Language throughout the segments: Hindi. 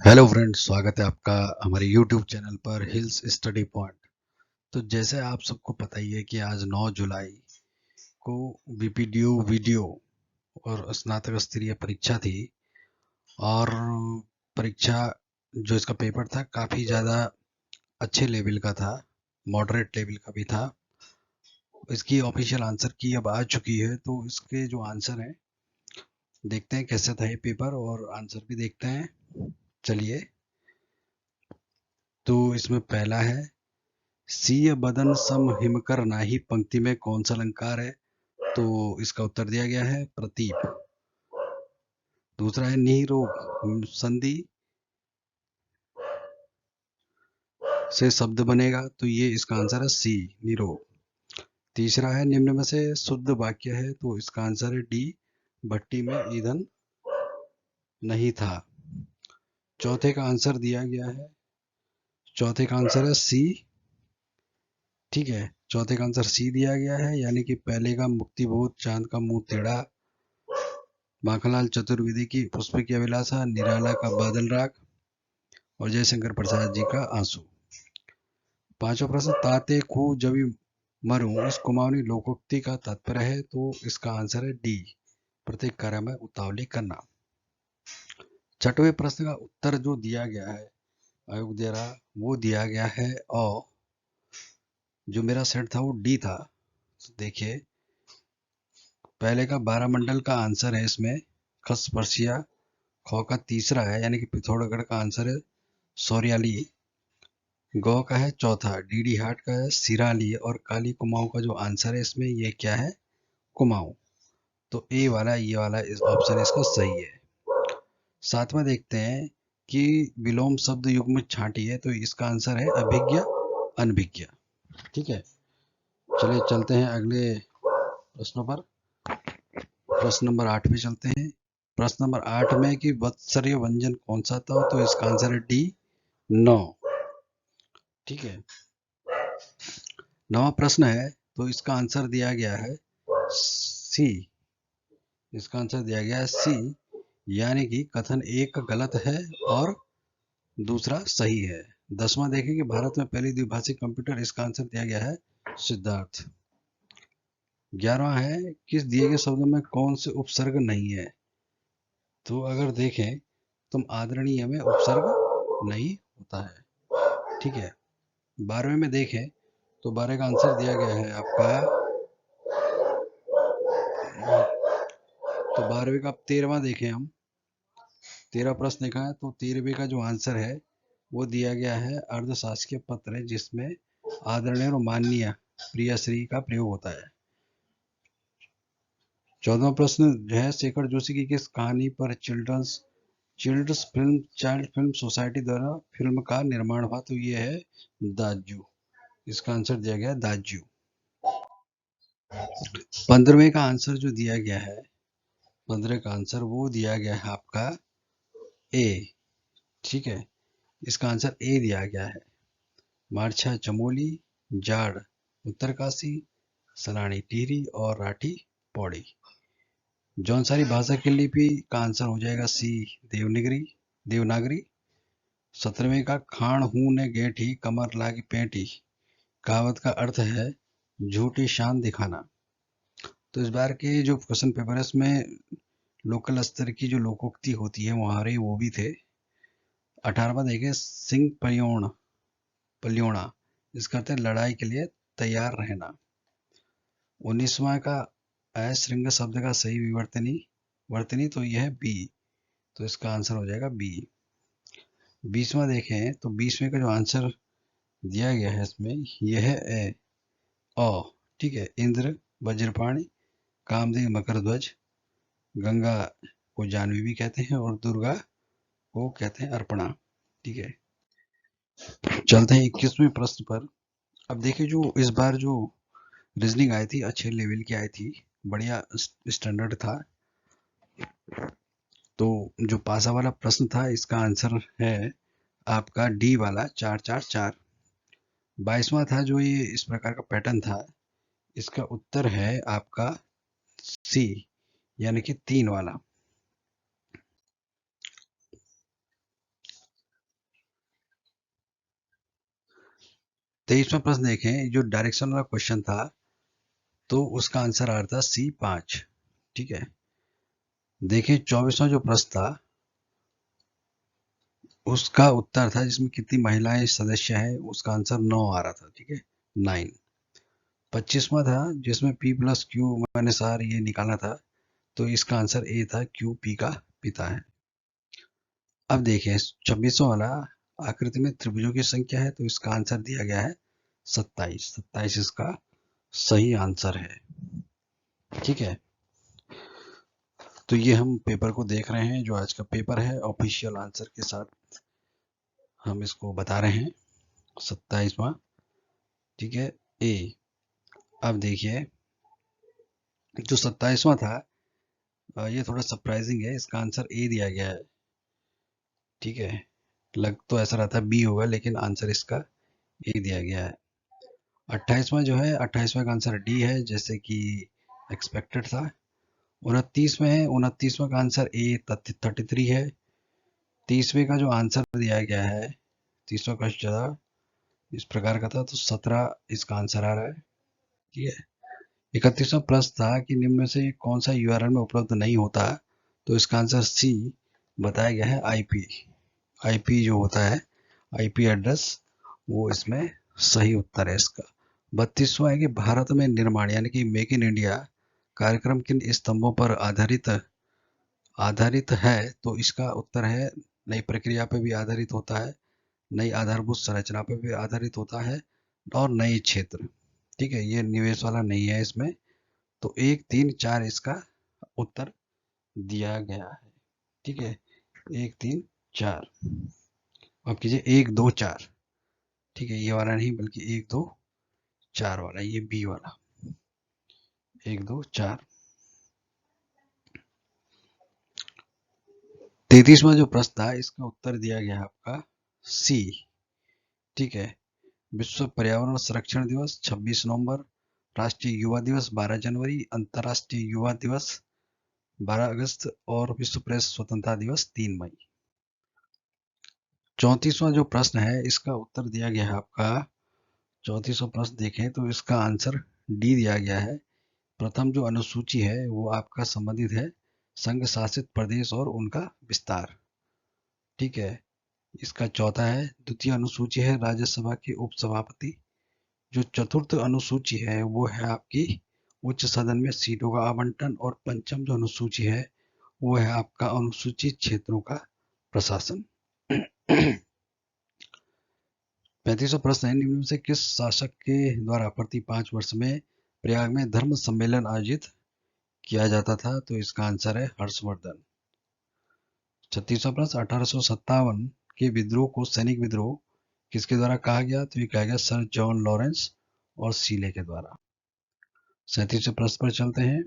हेलो फ्रेंड्स, स्वागत है आपका हमारे यूट्यूब चैनल पर हिल्स स्टडी पॉइंट। तो जैसे आप सबको पता ही है कि आज 9 जुलाई को बीपीडीओ वीडियो और स्नातक स्तरीय परीक्षा थी। और परीक्षा जो इसका पेपर था काफ़ी ज़्यादा अच्छे लेवल का था, मॉडरेट लेवल का भी था। इसकी ऑफिशियल आंसर की अब आ चुकी है, तो इसके जो आंसर हैं देखते हैं कैसे था ये पेपर, और आंसर भी देखते हैं। चलिए, तो इसमें पहला है, सीय बदन सम हिमकर नाही पंक्ति में कौन सा अलंकार है? तो इसका उत्तर दिया गया है प्रतीप। दूसरा है निरोग संधि से शब्द बनेगा, तो ये इसका आंसर है सी, निरोग। तीसरा है निम्न में से शुद्ध वाक्य है, तो इसका आंसर है डी, भट्टी में ईंधन नहीं था। चौथे का आंसर दिया गया है, चौथे का आंसर है सी। ठीक है, चौथे का आंसर सी दिया गया है, यानी कि पहले का मुक्तिबोध चांद का मुंह टेढ़ा, माखनलाल चतुर्वेदी की पुष्प की अभिलाषा, निराला का बादल राग और जयशंकर प्रसाद जी का आंसू। पांचवा प्रश्न, ताते खू जबी मरूं इस कुमाऊनी लोकोक्ति का तात्पर्य है, तो इसका आंसर है डी, प्रत्येक कार्य में उतावली करना। छठवें प्रश्न का उत्तर जो दिया गया है आयोग द्वारा, वो दिया गया है और जो मेरा सेट था वो डी था। तो देखिए, पहले का 12 मंडल का आंसर है इसमें खसपर्शिया, खौ का तीसरा है यानी कि पिथौरागढ़ का आंसर है सौरियाली, गौ का है चौथा, डीडी हाट का है सिराली, और काली कुमाऊं का जो आंसर है इसमें ये क्या है, कुमाऊं। तो ए वाला, ये वाला इस ऑप्शन इसका सही है। सातवां देखते हैं कि विलोम शब्द युग्म छांटी है, तो इसका आंसर है अभिज्ञ अनभिज्ञ। ठीक है, चलिए चलते हैं अगले प्रश्नों पर। प्रश्न नंबर 8 पे चलते हैं। प्रश्न नंबर 8 में कि वत्सर्य व्यंजन कौन सा था, तो इसका आंसर है डी, नौ। ठीक है, नवा प्रश्न है, तो इसका आंसर दिया गया है सी। इसका आंसर दिया गया है सी, यानी कि कथन एक गलत है और दूसरा सही है। 10वां देखें कि भारत में पहली द्विभाषी कंप्यूटर, इसका आंसर दिया गया है सिद्धार्थ। 11वां है, किस दिए गए शब्दों में कौन से उपसर्ग नहीं है? तो अगर देखें, तुम आदरणीय में उपसर्ग नहीं होता है। ठीक है, 12वें में देखें तो 12 का आंसर दिया गया है आपका, तो 12वें का 13वां देखें हम, 13 प्रश्न देखा है, तो 13वें का जो आंसर है वो दिया गया है अर्धशासकीय पत्र है, जिसमें आदरणीय और माननीय प्रियश्री का प्रयोग होता है। 14वां प्रश्न जो है, शेखर जोशी की किस कहानी पर चाइल्ड फिल्म सोसाइटी द्वारा फिल्म का निर्माण हुआ? तो ये है दाजू। इसका आंसर दिया गया है दाजू। 15वें का आंसर जो दिया गया है, 15 का आंसर वो दिया गया है आपका ए। ठीक है, इसका आंसर ए दिया गया है। मारछा चमोली, जाड़ उत्तरकाशी, सलानी टिहरी और राठी पौड़ी। जौनसारी भाषा की लिपि का आंसर हो जाएगा सी, देवनागरी। 17वें का खान हूं ने गेठी कमर लागी पेटी, कहावत का अर्थ है झूठी शान दिखाना। तो इस बार के जो क्वेश्चन पेपर है इसमें लोकल स्तर की जो लोकोक्ति होती है मुहावरे वो भी थे। 18वां देखें, सिंह पलियोना, इसका अर्थ है लड़ाई के लिए तैयार रहना। 19वां का अश्रृंग शब्द का सही विवर्तनी वर्तनी, तो यह है बी, तो इसका आंसर हो जाएगा बी। 20वां देखें तो 20वें का जो आंसर दिया गया है इसमें यह है ए, ओ। ठीक है, इंद्र वज्रपाणी, कामदेव मकर ध्वज, गंगा को जानवी भी कहते हैं और दुर्गा को कहते हैं अर्पणा। ठीक है, चलते हैं 21वें प्रश्न पर। अब देखिए, जो इस बार जो रीजनिंग आई थी अच्छे लेवल की आई थी, बढ़िया स्टैंडर्ड था। तो जो पासा वाला प्रश्न था इसका आंसर है आपका डी वाला, 4 4 4। 22वां था जो ये इस प्रकार का पैटर्न था, इसका उत्तर है आपका सी, यानी कि 3 वाला। 23वां प्रश्न देखें, जो डायरेक्शन वाला क्वेश्चन था तो उसका आंसर आ रहा था C5। ठीक है, देखें 24वां जो प्रश्न था उसका उत्तर था जिसमें कितनी महिलाएं सदस्य हैं, उसका आंसर 9 आ रहा था। ठीक है, 9। 25वां था जिसमें P+Q -R ये निकालना था, तो इसका आंसर ए था, क्यू पी का पिता है। अब देखिए 26वां वाला, आकृति में त्रिभुजों की संख्या है, तो इसका आंसर दिया गया है 27। 27 इसका सही आंसर है। ठीक है, तो ये हम पेपर को देख रहे हैं, जो आज का पेपर है ऑफिशियल आंसर के साथ हम इसको बता रहे हैं। 27वां, ठीक है, ए। अब देखिए जो 27वां था, ये थोड़ा सरप्राइजिंग है, इसका आंसर ए दिया गया है। ठीक है, लग तो ऐसा रहता है बी होगा, लेकिन आंसर इसका ए दिया गया है। 28वां जो है, 28वां का आंसर डी है, जैसे कि एक्सपेक्टेड था। 29 में है, 29वां का आंसर ए 33 है। 30वें का जो आंसर दिया गया है, 30वां क्वेश्चन इस प्रकार का था, तो 17 इसका आंसर आ रहा है। ठीक है, 31वां प्रश्न था कि निम्न में से कौन सा यूआरएल में उपलब्ध नहीं होता, तो इसका आंसर सी बताया गया है, आईपी। आईपी जो होता है, आईपी एड्रेस, वो इसमें सही उत्तर है इसका। 32वां है कि भारत में निर्माण यानी कि मेक इन इंडिया कार्यक्रम किन स्तंभों पर आधारित है, तो इसका उत्तर है नई प्रक्रिया पर भी आधारित होता है, नई आधारभूत संरचना पर भी आधारित होता है, और नए क्षेत्र। ठीक है, ये निवेश वाला नहीं है इसमें, तो 1, 3, 4 इसका उत्तर दिया गया है। ठीक है, 1, 3, 4। अब कीजिए 1, 2, 4। ठीक है, ये वाला नहीं बल्कि 1, 2, 4 वाला, ये बी वाला, 1, 2, 4। 33वां जो प्रश्न था, इसका उत्तर दिया गया है आपका सी। ठीक है, विश्व पर्यावरण संरक्षण दिवस 26 नवंबर, राष्ट्रीय युवा दिवस 12 जनवरी, अंतर्राष्ट्रीय युवा दिवस 12 अगस्त, और विश्व प्रेस स्वतंत्रता दिवस 3 मई। 34वां जो प्रश्न है, इसका उत्तर दिया गया है आपका, 34वां प्रश्न देखें तो इसका आंसर डी दिया गया है। प्रथम जो अनुसूची है वो आपका संबंधित है संघ शासित प्रदेश और उनका विस्तार। ठीक है, इसका चौथा है, द्वितीय अनुसूची है राज्यसभा के उपसभापति। जो चतुर्थ अनुसूची है वो है आपकी उच्च सदन में सीटों का आवंटन, और पंचम जो अनुसूची है वो है आपका अनुसूचित क्षेत्रों का प्रशासन। 35वां प्रश्न है, निम्न में से किस शासक के द्वारा प्रति 5 वर्ष में प्रयाग में धर्म सम्मेलन आयोजित किया जाता था, तो इसका आंसर है हर्षवर्धन। 36वां प्रश्न, 1857 के विद्रोह को सैनिक विद्रोह किसके द्वारा कहा गया, तो ये कहा गया सर जॉन लॉरेंस और सीले के द्वारा। 37वें प्रश्न पर चलते हैं,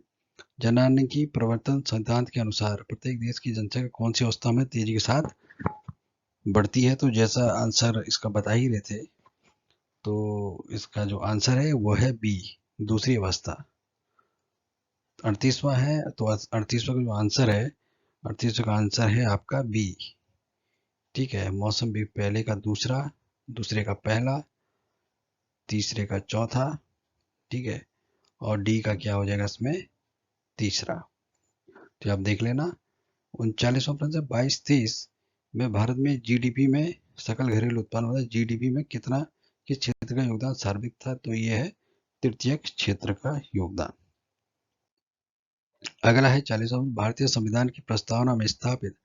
जननांगीय प्रवर्तन सिद्धांत के अनुसार प्रत्येक देश की जनसंख्या कौन सी अवस्था में तेजी के साथ बढ़ती है, तो जैसा आंसर इसका बता ही रहे थे, तो इसका जो आंसर है वो है बी, दूसरी अवस्था। 38वां है, तो 38वां का जो आंसर है, 38वां का आंसर है आपका बी। ठीक है, मौसम भी पहले का दूसरा, दूसरे का पहला, तीसरे का चौथा। ठीक है, और डी का क्या हो जाएगा इसमें, तीसरा। तो आप देख लेना। 39वां प्रश्न है, 22-23 में भारत में जीडीपी में सकल घरेलू उत्पादन मतलब जीडीपी में कितना किस क्षेत्र का योगदान सर्वाधिक था, तो ये है तृतीयक क्षेत्र का योगदान। अगला है 40वां, भारतीय संविधान की प्रस्तावना में स्थापित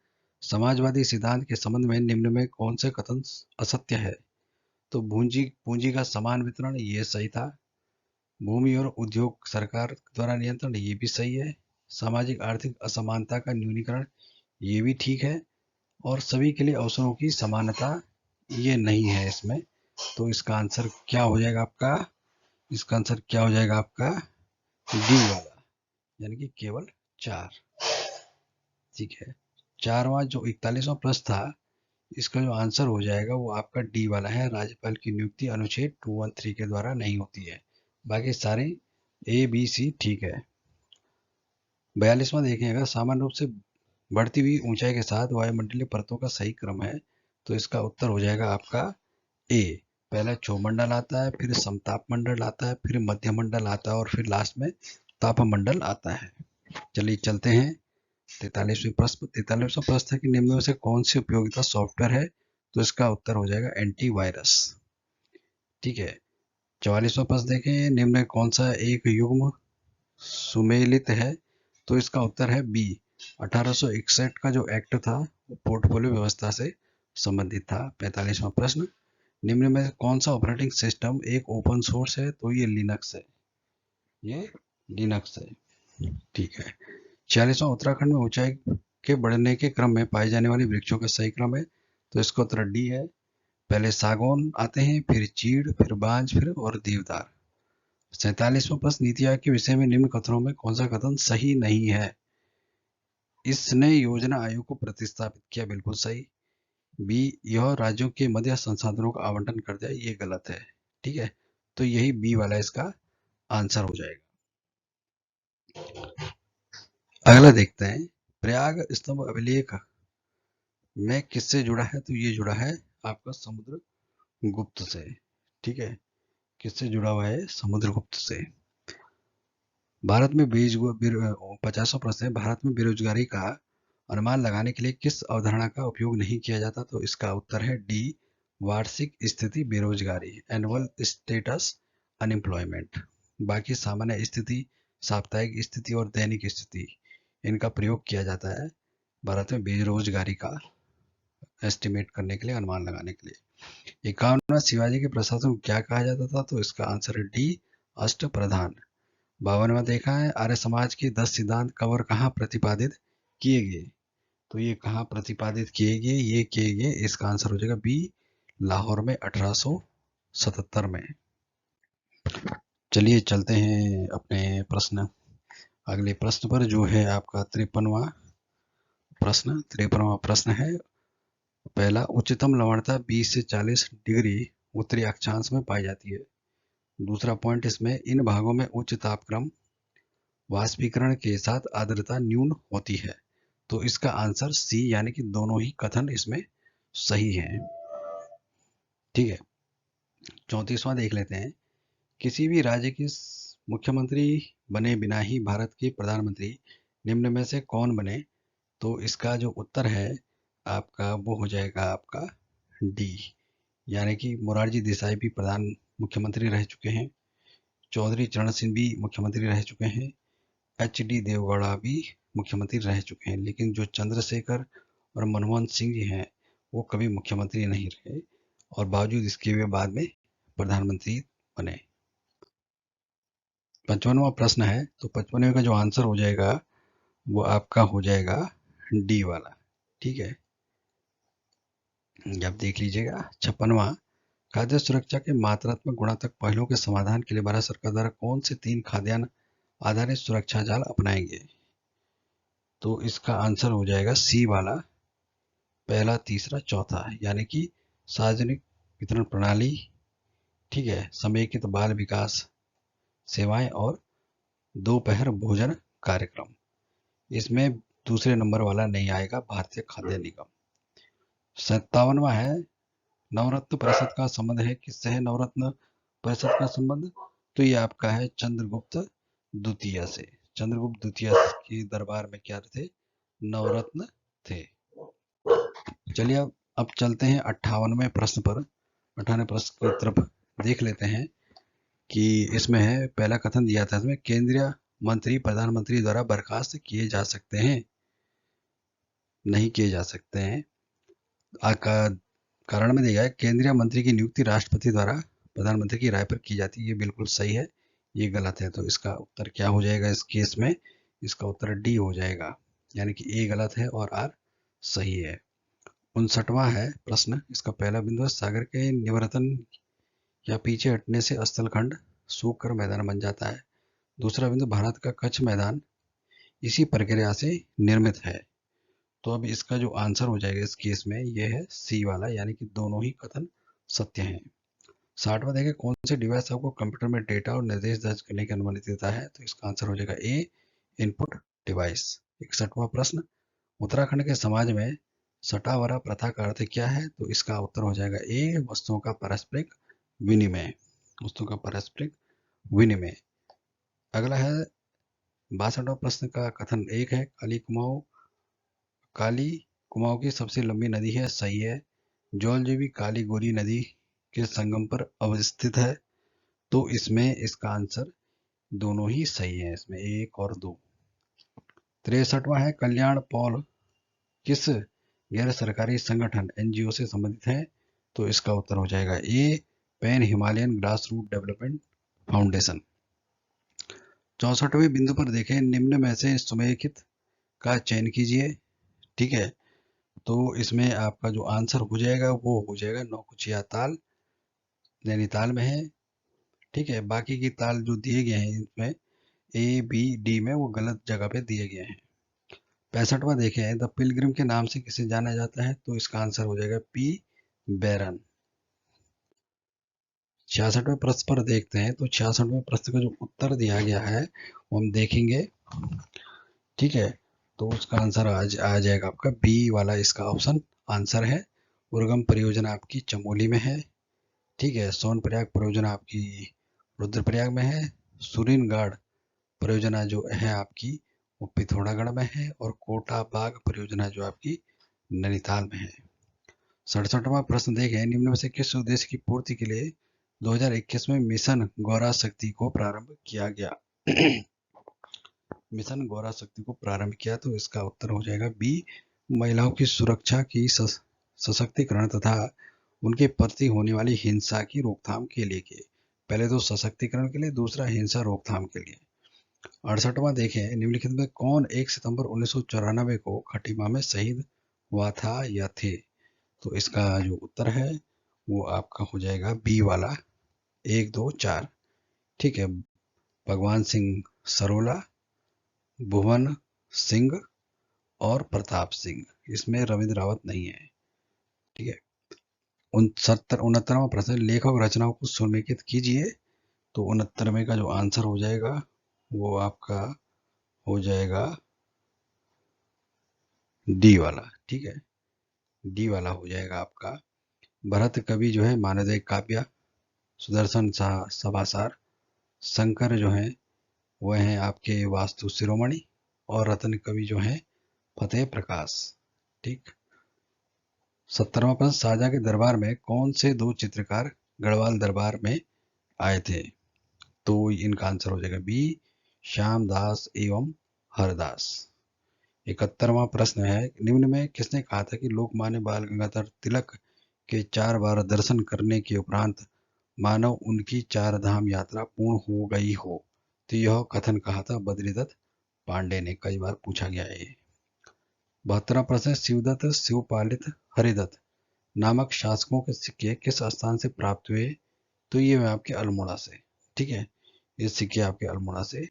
समाजवादी सिद्धांत के संबंध में निम्न में कौन से कथन असत्य है, तो पूंजी पूंजी का समान वितरण, ये सही था। भूमि और उद्योग सरकार द्वारा नियंत्रण, ये भी सही है। सामाजिक आर्थिक असमानता का न्यूनीकरण, ये भी ठीक है। और सभी के लिए अवसरों की समानता, ये नहीं है इसमें, तो इसका आंसर क्या हो जाएगा आपका, इसका आंसर क्या हो जाएगा आपका, डी वाला, यानी कि केवल 4। ठीक है, चारवां जो 41वां प्रश्न था, इसका जो आंसर हो जाएगा वो आपका डी वाला है, राज्यपाल की नियुक्ति अनुच्छेद 213 के द्वारा नहीं होती है। बाकी सारे ए बी सी ठीक है। 42वां देखें, अगर सामान्य रूप से बढ़ती हुई ऊंचाई के साथ वायुमंडलीय परतों का सही क्रम है, तो इसका उत्तर हो जाएगा आपका ए, पहले क्षोमंडल आता है, फिर समताप मंडल आता है, फिर मध्य मंडल आता है और फिर लास्ट में तापमंडल आता है। चलिए चलते हैं 43वें प्रश्न। 43वां प्रश्न है कि निम्न में से कौन सी उपयोगिता सॉफ्टवेयर है? तो इसका उत्तर हो जाएगा एंटीवायरस। ठीक है। 44वां प्रश्न देखें, निम्न में कौन सा एक युग्म सुमेलित है? तो इसका उत्तर है बी। 1861 का जो एक्ट था वो पोर्टफोलियो व्यवस्था से संबंधित था। 45वां प्रश्न, निम्न में कौन सा ऑपरेटिंग सिस्टम एक ओपन सोर्स है? तो ये लिनक्स है। ये लिनक्स है। ठीक है। 46वां, उत्तराखंड में ऊंचाई के बढ़ने के क्रम में पाई जाने वाली वृक्षों का सही क्रम है? तो इसका उत्तर डी है। पहले सागौन आते हैं, फिर चीड़, फिर बांज, फिर और देवदार। 47वां प्रश्न, नीति आयोग के विषय में निम्न कथनों में कौन सा कथन सही नहीं है? इसने योजना आयोग को प्रतिस्थापित किया, बिल्कुल सही। बी, यह राज्यों के मध्य संसाधनों का आवंटन कर दिया, ये गलत है। ठीक है, तो यही बी वाला इसका आंसर हो जाएगा। अगला देखते हैं, प्रयाग स्तंभ अभिलेख में किससे जुड़ा है? तो ये जुड़ा है आपका समुद्र गुप्त से। ठीक है, किससे जुड़ा हुआ है? समुद्रगुप्त से। भारत में 50वां प्रश्न है, भारत में बेरोजगारी का अनुमान लगाने के लिए किस अवधारणा का उपयोग नहीं किया जाता? तो इसका उत्तर है डी, वार्षिक स्थिति बेरोजगारी, एनुअल स्टेटस अनएम्प्लॉयमेंट। बाकी सामान्य स्थिति, साप्ताहिक स्थिति और दैनिक स्थिति, इनका प्रयोग किया जाता है भारत में बेरोजगारी का एस्टिमेट करने के लिए, अनुमान लगाने के लिए। 51वां, शिवाजी के प्रशासन को क्या कहा जाता था? तो इसका आंसर है डी, अष्ट प्रधान। 52वां देखा है, आर्य समाज के 10 सिद्धांत कब और कहाँ प्रतिपादित किए गए? तो ये कहाँ प्रतिपादित किए गए? ये किए गए, इसका आंसर हो जाएगा बी, लाहौर में 1877 में। चलिए चलते हैं अपने प्रश्न, अगले प्रश्न पर, जो है आपका 53वां प्रश्न। 53वां प्रश्न है, पहला, उच्चतम लवणता 20 से 40 डिग्री उत्तरी अक्षांश में पाई जाती है। दूसरा पॉइंट इसमें, इन भागों में उच्च तापक्रम वाष्पीकरण के साथ आर्द्रता न्यून होती है। तो इसका आंसर सी, यानी कि दोनों ही कथन इसमें सही हैं। ठीक है। 34वां देख लेते हैं, किसी भी राज्य के मुख्यमंत्री बने बिना ही भारत के प्रधानमंत्री निम्न में से कौन बने? तो इसका जो उत्तर है आपका वो हो जाएगा आपका डी, यानी कि मोरारजी देसाई भी प्रधान मुख्यमंत्री रह चुके हैं, चौधरी चरण सिंह भी मुख्यमंत्री रह चुके हैं, एच.डी. देवगौड़ा भी मुख्यमंत्री रह चुके हैं, लेकिन जो चंद्रशेखर और मनमोहन सिंह जी हैं वो कभी मुख्यमंत्री नहीं रहे, और बावजूद इसके वे बाद में प्रधानमंत्री बने। 55वां प्रश्न है, तो 55वें का जो आंसर हो जाएगा वो आपका हो जाएगा डी वाला। ठीक है, आप देख लीजिएगा। 56वां, खाद्य सुरक्षा के मात्रात्मक गुणात्मक पहलुओं के समाधान के लिए भारत सरकार द्वारा कौन से 3 खाद्यान्न आधारित सुरक्षा जाल अपनाएंगे? तो इसका आंसर हो जाएगा सी वाला, पहला, तीसरा, चौथा, यानी कि सार्वजनिक वितरण प्रणाली, ठीक है, समेकित बाल विकास सेवाएं और दोपहर भोजन कार्यक्रम। इसमें दूसरे नंबर वाला नहीं आएगा, भारतीय खाद्य निगम। 57वां है, नवरत्न परिषद का संबंध है किससे? है नवरत्न परिषद का संबंध? तो ये आपका है चंद्रगुप्त द्वितीय से। चंद्रगुप्त द्वितीय के दरबार में क्या थे? नवरत्न थे। चलिए अब चलते हैं 58वें प्रश्न पर। 58वें प्रश्न की तरफ देख लेते हैं कि इसमें है, पहला कथन दिया था इसमें, केंद्रीय मंत्री प्रधानमंत्री द्वारा बर्खास्त किए जा सकते हैं? नहीं किए जा सकते हैं। कारण में दिया है, केंद्रीय मंत्री की नियुक्ति राष्ट्रपति द्वारा प्रधानमंत्री की राय पर की जाती है, ये बिल्कुल सही है, ये गलत है। तो इसका उत्तर क्या हो जाएगा इस केस में? इसका उत्तर डी हो जाएगा, यानी कि ए गलत है और आर सही है। 59वां है प्रश्न, इसका पहला बिंदु है, सागर के निवर्तन या पीछे हटने से स्थलखंड सूख कर मैदान बन जाता है। दूसरा बिंदु, भारत का कच्छ मैदान इसी प्रक्रिया से निर्मित है। तो अब इसका जो आंसर हो जाएगा इस केस में ये है सी वाला, यानी कि दोनों ही कथन सत्य हैं। 60वां देखें, कौन से डिवाइस आपको कंप्यूटर में डेटा और निर्देश दर्ज करने की अनुमति देता है? तो इसका आंसर हो जाएगा ए, इनपुट डिवाइस। 61वां प्रश्न, उत्तराखंड के समाज में सटावरा प्रथा का अर्थ क्या है? तो इसका उत्तर हो जाएगा ए, वस्तुओं का पारस्परिक विनिमय, वस्तु का पारस्परिक विनिमय। अगला है 62वां प्रश्न का कथन एक है, काली कुमाऊं की सबसे लंबी नदी है, सही है। जौलजीबी काली गोरी नदी के संगम पर अवस्थित है, तो इसमें इसका आंसर दोनों ही सही है, इसमें एक और दो। 63वां है, कल्याण पॉल किस गैर सरकारी संगठन एनजीओ से संबंधित है, तो इसका उत्तर हो जाएगा A, pan Himalayan grass root development foundation. 64वें बिंदु पर देखें, निम्न में से सुमेलित का चयन कीजिए। ठीक है, तो इसमें आपका जो आंसर हो जाएगा वो हो जाएगा नौकुचिया ताल, नैनीताल में है। ठीक है, बाकी की ताल जो दिए गए हैं इसमें ए बी डी में वो गलत जगह पे दिए गए हैं। 65वां देखें, द पिलग्रिम के नाम से किसे जाना जाता है, तो इसका आंसर हो जाएगा पी बैरन। 66वें प्रश्न पर देखते हैं, तो 66वें प्रश्न का जो उत्तर दिया गया है वो हम देखेंगे। ठीक है, तो उसका आंसर आ जाएगा आपका बी वाला, इसका ऑप्शन आंसर है। उर्गम परियोजना आपकी चमोली में है। ठीक है, सोनप्रयाग परियोजना आपकी रुद्रप्रयाग में है। सुरिनगढ़ परियोजना जो है आपकी वो पिथौरागढ़ में है, और कोटा बाग परियोजना जो आपकी नैनीताल में है। 67वां प्रश्न देखें, निम्न में से किस उद्देश्य की पूर्ति के लिए 2021 में मिशन गौरा शक्ति को प्रारंभ किया गया? मिशन गौरा शक्ति को प्रारंभ किया, तो इसका उत्तर हो जाएगा बी, महिलाओं की सुरक्षा की सशक्तिकरण तथा उनके प्रति होने वाली हिंसा की रोकथाम के लिए किए। पहले तो सशक्तिकरण के लिए, दूसरा हिंसा रोकथाम के लिए। 68वां देखें, निम्नलिखित में कौन 1 सितंबर 1994 को खटीमा में शहीद हुआ था या थे, तो इसका जो उत्तर है वो आपका हो जाएगा बी वाला, 1 2 4। ठीक है, भगवान सिंह सरोला, भुवन सिंह और प्रताप सिंह, इसमें रविंद्र रावत नहीं है। ठीक है, 69वां प्रश्न, लेखक रचनाओं को समेकित कीजिए, तो 69वें का जो आंसर हो जाएगा वो आपका हो जाएगा डी वाला। ठीक है, डी वाला हो जाएगा आपका। भरत कवि जो है मानदेय काव्य, सुदर्शन सभासार, शंकर जो है वह हैं आपके वास्तु शिरोमणि, और रत्न कवि जो हैं फतेह प्रकाश। ठीक, 70वां प्रश्न, शाहजहां के दरबार में कौन से दो चित्रकार गढ़वाल दरबार में आए थे, तो इनका आंसर हो जाएगा बी, श्यामदास एवं हरदास। 71वां प्रश्न है, निम्न में किसने कहा था कि लोकमान्य बाल गंगाधर तिलक के 4 बार दर्शन करने के उपरांत मानव उनकी 4 धाम यात्रा पूर्ण हो गई हो, तो यह कथन कहा था बद्रीदत्त पांडे ने, कई बार पूछा गया है। 72वां प्रश्न, शिवदत्त शिवपालित हरिदत्त नामक शासकों के सिक्के किस स्थान से प्राप्त हुए, तो ये आपके अल्मोड़ा से। ठीक है, ये सिक्के आपके अल्मोड़ा से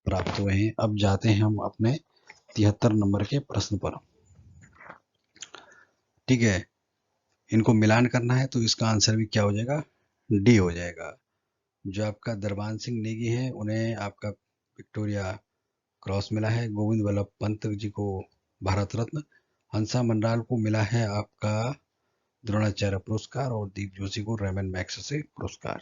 प्राप्त हुए हैं। अब जाते हैं हम अपने 73 नंबर के प्रश्न पर। ठीक है, इनको मिलान करना है, तो इसका आंसर भी क्या हो जाएगा, डी हो जाएगा। जो आपका दरबान सिंह नेगी है उन्हें आपका विक्टोरिया क्रॉस मिला है, गोविंद वल्लभ पंत जी को भारत रत्न, हंसा मंडाल को मिला है आपका द्रोणाचार्य पुरस्कार, और दीप जोशी को रेमन मैग्सेसे पुरस्कार।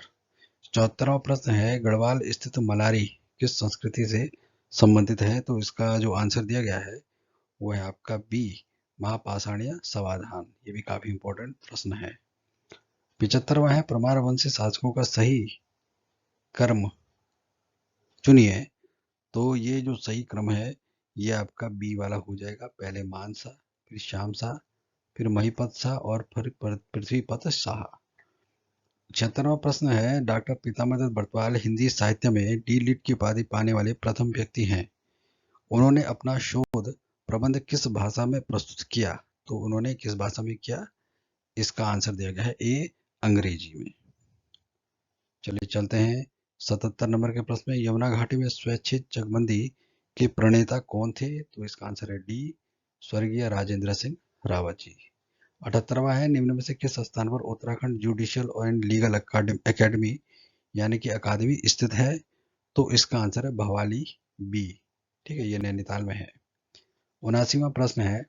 74वां प्रश्न है, गढ़वाल स्थित मलारी किस संस्कृति से संबंधित है, तो इसका जो आंसर दिया गया है वो है आपका बी, महापाषाणीय समाधान। ये भी काफी इंपॉर्टेंट प्रश्न है। 75वां है, परमार वंशी शासकों का सही क्रम चुनिए, तो ये जो सही क्रम है ये आपका बी वाला हो जाएगा। पहले मानसा, फिर श्याम शाह, फिर महिपत शाह, और फिर पृथ्वीपत शाह। 76वां प्रश्न है, डॉक्टर पीताम्बर बर्तवाल हिंदी साहित्य में डी लिट की उपाधि पाने वाले प्रथम व्यक्ति हैं। उन्होंने अपना शोध प्रबंध किस भाषा में प्रस्तुत किया, तो उन्होंने किस भाषा में किया, इसका आंसर दिया गया है ए, अंग्रेजी में। चलिए चलते हैं 77 नंबर के प्रश्न में, यमुना घाटी में स्वैच्छिक चकबंदी के प्रणेता कौन थे, तो इसका आंसर है डी, स्वर्गीय राजेंद्र सिंह रावत जी। 78वां है, निम्न में से किस स्थान पर Uttarakhand judicial and legal academy यानी कि अकादमी स्थित है, तो इसका आंसर है भवाली बी। ठीक है, ये नैनीताल में है। 79वां प्रश्न है,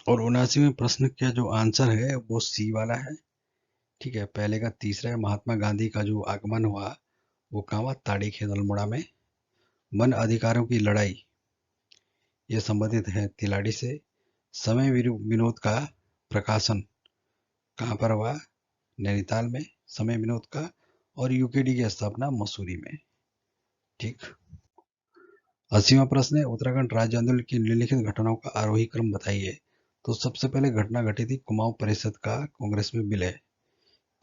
और 79वें प्रश्न का जो आंसर है वो सी वाला है। ठीक है, पहले का तीसरा है, महात्मा गांधी का जो आगमन हुआ वो कहाँ हुआ? ताड़ी खेत अल्मोड़ा में। वन अधिकारों की लड़ाई, ये संबंधित है तिलाड़ी से। समय विनोद का प्रकाशन कहाँ पर हुआ? नैनीताल में समय विनोद का। और यूकेडी की स्थापना मसूरी में। ठीक। 80वां प्रश्न है, उत्तराखंड राज्य आंदोलन की निम्नलिखित घटनाओं का आरोही क्रम बताइए। तो सबसे पहले घटना घटी थी कुमाऊं परिषद का कांग्रेस में विलय।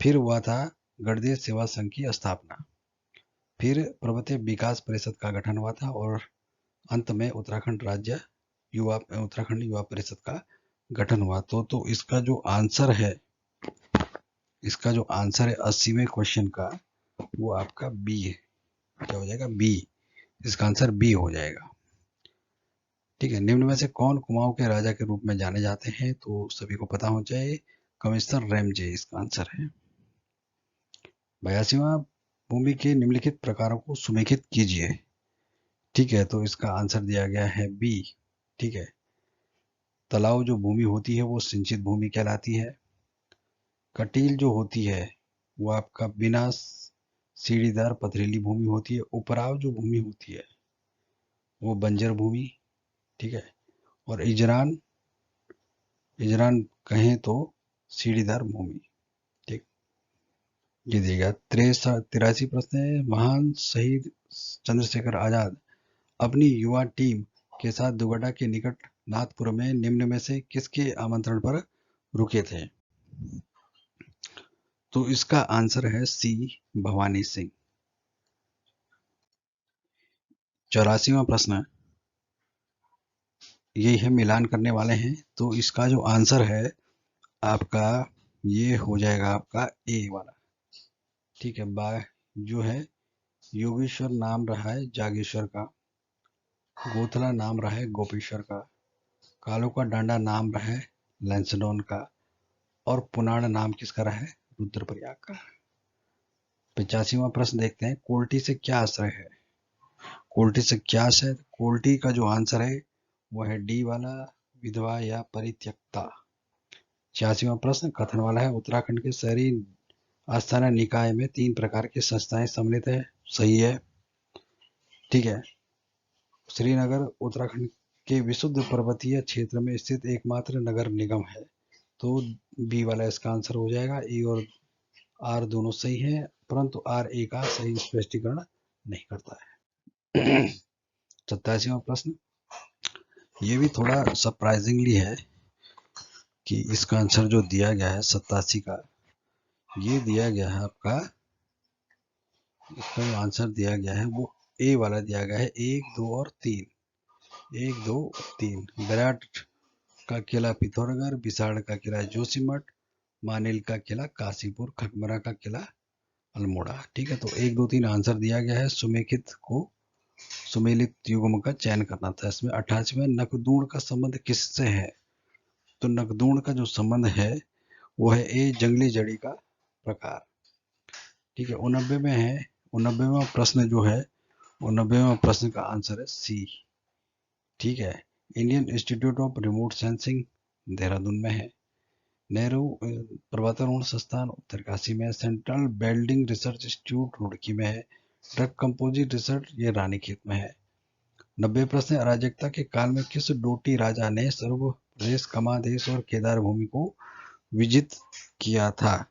फिर हुआ था गणदेव सेवा संघ की स्थापना। फिर पर्वतीय विकास परिषद का गठन हुआ था। और अंत में उत्तराखंड युवा परिषद का गठन हुआ। तो इसका जो आंसर है 80वें क्वेश्चन का, वो आपका बी है। क्या हो जाएगा? बी। इसका आंसर बी हो जाएगा। ठीक है, निम्न में से कौन कुमाऊं के राजा के रूप में जाने जाते हैं? तो सभी को पता हो जाए, कमिश्नर रैमजे इसका आंसर है। 82वां, भूमि के निम्नलिखित प्रकारों को सुमेखित कीजिए। ठीक है, तो इसका आंसर दिया गया है बी। ठीक है, तालाब जो भूमि होती है वो सिंचित भूमि कहलाती है। कटील जो होती है वो आपका बिना सीढ़ीदार पथरीली भूमि होती है। उपराव जो भूमि होती है वो बंजर भूमि। ठीक है, और इजरान इजरान कहें तो सीढ़ीदार भूमि। ठीक, ये देगा। 83 प्रश्न है, महान शहीद चंद्रशेखर आजाद अपनी युवा टीम के साथ दुगड्डा के निकट नाथपुर में निम्न में से किसके आमंत्रण पर रुके थे? तो इसका आंसर है सी, भवानी सिंह। 84वां प्रश्न, यही है मिलान करने वाले हैं। तो इसका जो आंसर है आपका, ये हो जाएगा आपका ए वाला। ठीक है, बा जो है योगेश्वर नाम रहा है जागेश्वर का। गोथला नाम रहा है गोपेश्वर का। कालो का डांडा नाम रहा है लैंसडॉन का। और पुनाड़ नाम किसका रहा है? रुद्रप्रयाग का। 85वां प्रश्न देखते हैं, कोल्टी से क्या आश्रय है? कोल्टी से क्या आश्रय है? कोल्टी का जो आंसर है वो है डी वाला, विधवा या परित्यक्ता। 86वां प्रश्न कथन वाला है, उत्तराखंड के शहरी स्थानीय निकाय में 3 प्रकार की संस्थाएं सम्मिलित है। सही है। ठीक है, श्रीनगर उत्तराखंड के विशुद्ध पर्वतीय क्षेत्र में स्थित एकमात्र नगर निगम है। तो बी वाला इसका आंसर हो जाएगा। ए और आर दोनों सही है, परंतु आर ए का सही स्पष्टीकरण नहीं करता है। 87वां प्रश्न, ये भी थोड़ा सरप्राइजिंगली है कि इसका आंसर जो दिया गया है 87 का, ये दिया गया है आपका, इसका जो आंसर दिया गया है वो ए वाला दिया गया है। 1, 2 और 3। 1, 2, 3। विराट का किला पिथौरागढ़, बिसाड़ का किला जोशीमठ, मानेल का किला काशीपुर, खटमरा का किला अल्मोड़ा। ठीक है, तो 1, 2, 3 आंसर दिया गया है। सुमेलित युग्म का चयन करना था इसमें। 88वें, नकदूण का संबंध किससे है? तो नकदूण का जो संबंध है वो है ए, जंगली जड़ी का प्रकार। ठीक है, 89 में है, 89वां प्रश्न जो है, 89वां प्रश्न का आंसर है सी। ठीक है, Indian institute of remote sensing Dehradun में है। नेहरू पर्वतारोहण संस्थान उत्तरकाशी में है। Central building research institute Roorkee में है। ड्रग कंपोजिट रिसर्च ये रानीखेत में है। 90 प्रश्न, अराजकता के काल में किस डोटी राजा ने सर्व प्रदेश, कमादेश और केदार भूमि को विजित किया था?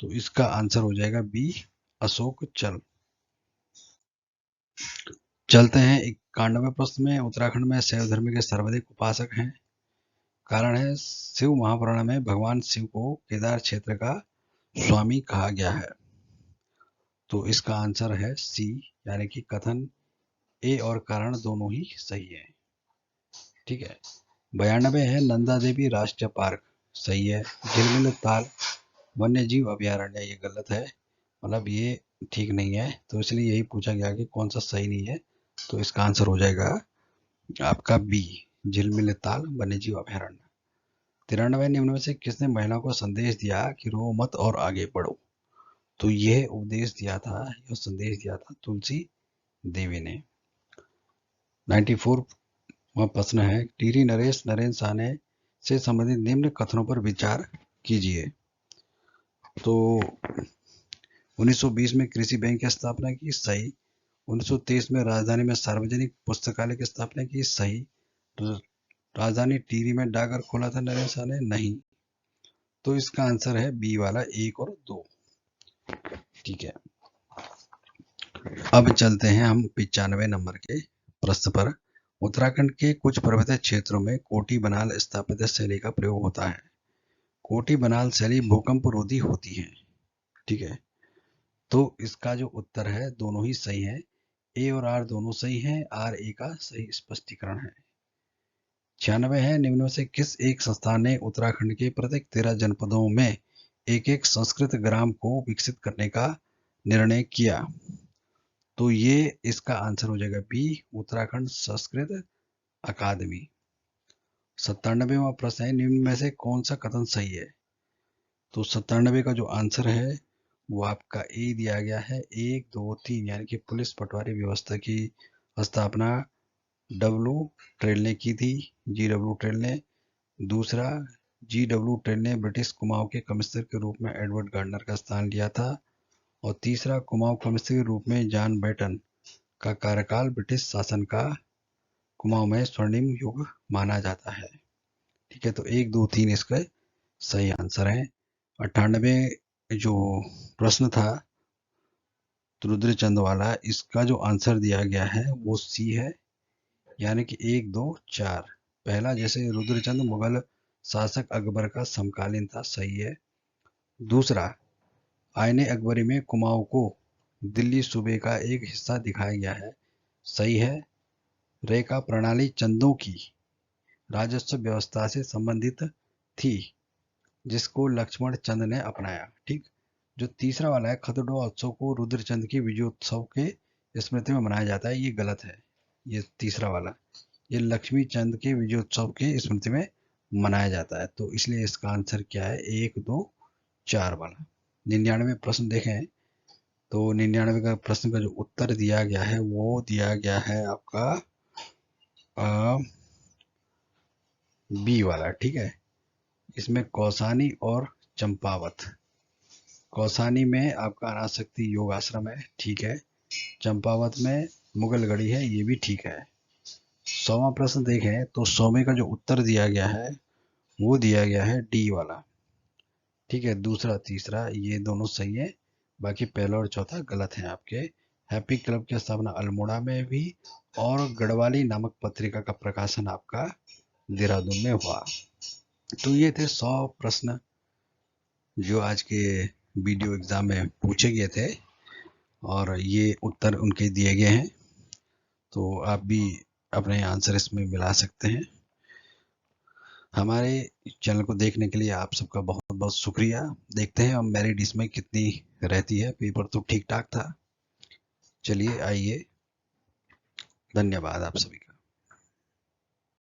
तो इसका आंसर हो जाएगा बी, अशोक चल। चलते हैं 91वें प्रश्न में, उत्तराखंड में शैव धर्म के सर्वाधिक उपासक हैं। कारण है शिव महापुराण में भगवान शिव को केदार क्षेत्र का स्वामी कहा गया है। तो इसका आंसर है सी, यानी कि कथन ए और कारण दोनों ही सही है। ठीक है, 92 है, नंदा देवी राष्ट्रीय पार्क। सही है। झिलमिल ताल वन्य जीव अभयारण्य, ये गलत है, मतलब ये ठीक नहीं है। तो इसलिए यही पूछा गया कि कौन सा सही नहीं है। तो इसका आंसर हो जाएगा आपका बी, झिलमिल ताल वन्य जीव अभयारण्य। 93, निम्न में से किसने महिलाओं को संदेश दिया कि रो मत और आगे बढ़ो? तो यह उपदेश दिया था, यह संदेश दिया था तुलसी देवी ने। 94वां प्रश्न है, टीरी नरेश नरेंद्र साहनी से संबंधित निम्न कथनों पर विचार कीजिए। तो 1920 में कृषि बैंक की स्थापना की, सही। 1923 में राजधानी में सार्वजनिक पुस्तकालय की स्थापना की, सही। राजधानी टिहरी में डाकघर खोला था नरेंद्र शाह ने, नहीं। तो इसका आंसर है बी वाला 1 और 2। ठीक है, अब चलते हैं हम 95 नंबर के प्रश्न पर। उत्तराखंड के कुछ पर्वतीय क्षेत्रों में कोटी बनाल स्थापत्य शैली का प्रयोग होता है। कोटी बनाल शैली भूकंप रोधी होती है। ठीक है, तो इसका जो उत्तर है दोनों ही सही है। ए और आर दोनों सही हैं। आर ए का सही स्पष्टीकरण है। 96 है, निम्न में से किस एक संस्थान ने उत्तराखंड के प्रत्येक 13 जनपदों में एक एक संस्कृत ग्राम को विकसित करने का निर्णय किया? तो ये इसका आंसर हो जाएगा बी, उत्तराखंड संस्कृत अकादमी। 97वां प्रश्न है, निम्न में से कौन सा कथन सही है? तो 97 का जो आंसर है वो आपका ए दिया गया है। 1, 2, 3 यानी कि पुलिस पटवारी व्यवस्था की स्थापना डब्ल्यू ट्रेल ने की थी, GW ट्रेल ने। दूसरा, GW ट्रेल ने ब्रिटिश कुमाऊं के कमिश्नर के रूप में एडवर्ड गार्डनर का स्थान लिया था। और तीसरा, कुमाऊं कमिश्नर के रूप में जॉन बेटन का कार्यकाल ब्रिटिश शासन का कुमाऊं में स्वर्णिम युग माना जाता है। ठीक है, तो 1, 2, 3 इसका सही आंसर है। 98 जो प्रश्न था रुद्रचंद वाला, इसका जो आंसर दिया गया है वो सी है, यानी कि 1, 2, 4। पहला, जैसे रुद्रचंद मुगल शासक अकबर का समकालीन था, सही है। दूसरा, आईने अकबरी में कुमाऊं को दिल्ली सूबे का एक हिस्सा दिखाया गया है, सही है। रेखा प्रणाली चंदों की राजस्व व्यवस्था से संबंधित थी, जिसको लक्ष्मण चंद ने अपनाया। ठीक। जो तीसरा वाला है, खतडोआ उत्सव को रुद्रचंद के विजयोत्सव के स्मृति में मनाया जाता है, ये गलत है। ये तीसरा वाला, ये लक्ष्मी चंद के विजयोत्सव के स्मृति में मनाया जाता है। तो इसलिए इसका आंसर क्या है? 1, 2, 4 वाला। 99 प्रश्न देखें तो 99 का प्रश्न का जो उत्तर दिया गया है वो दिया गया है आपका बी वाला। ठीक है, इसमें कौसानी और चंपावत। कौसानी में आपका अनाशक्ति योग आश्रम है, ठीक है। चंपावत में मुगल गढ़ी है, ये भी ठीक है। 100वां प्रश्न देखें तो 100वें का जो उत्तर दिया गया है वो दिया गया है डी वाला। ठीक है, दूसरा तीसरा ये दोनों सही है, बाकी पहला और चौथा गलत है आपके। हैप्पी क्लब की स्थापना अल्मोड़ा में भी, और गढ़वाली नामक पत्रिका का प्रकाशन आपका देहरादून में हुआ। तो ये थे 100 प्रश्न जो आज के वीडियो एग्जाम में पूछे गए थे, और ये उत्तर उनके दिए गए हैं। तो आप भी अपने आंसर इसमें मिला सकते हैं। हमारे चैनल को देखने के लिए आप सबका बहुत बहुत शुक्रिया। देखते हैं हम मेरिट इसमें कितनी रहती है। पेपर तो ठीक ठाक था। चलिए आइए, धन्यवाद आप सभी का।